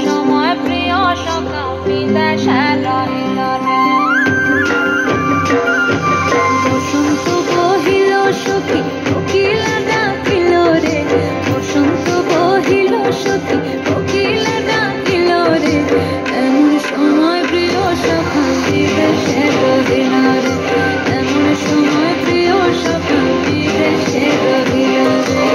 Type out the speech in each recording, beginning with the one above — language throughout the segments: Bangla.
সময় প্রিয় সখা বিদেশে রহিল রে। বসন্ত বহিল সখী কোকিলা ডাকিল রে, বসন্ত বহিল সখী কোকিলা ডাকিল রে, এমন সময় প্রিয় সখা বিদেশে রহিল রে, এমন সময় প্রিয় সখা বিদেশে রহিল রে।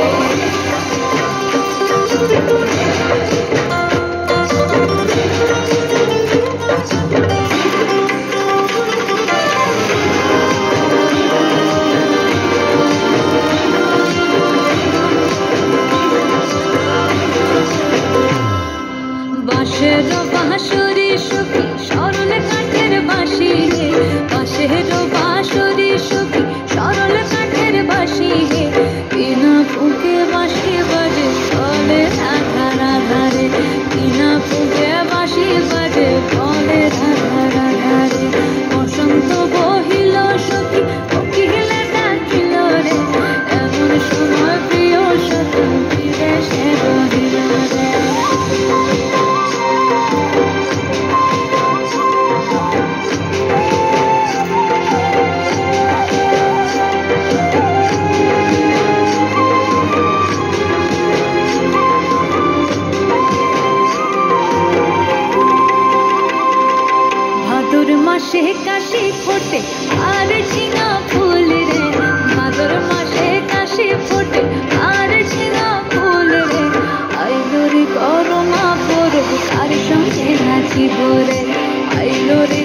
বাঁশের বাঁশরি সখী সরল কাঠের বাঁশি হে, বাঁশের বাঁশরি সখী সরল কাঠের বাঁশি হে, কিনা ফুঁকে বাঁশি বাজে বলে রাধা রাধা রে, কিনা ফুঁকে বাঁশি বাজে বলে রাধা রাধা রে। বসন্ত বহিল সখী কোকিলা ডাকিল রে, এমন সময় প্রিয় সখা বিদেশে রহিল রে। ভাদর মাসে কাশি ফোটে আর ঝিঙা ফুল রে, ভাদর মাসে কাশি ফোটে আর ঝিঙা ফুল রে, আইলো রে করোনা পরব তার সঙ্গে নাচিব রে, আইলো রে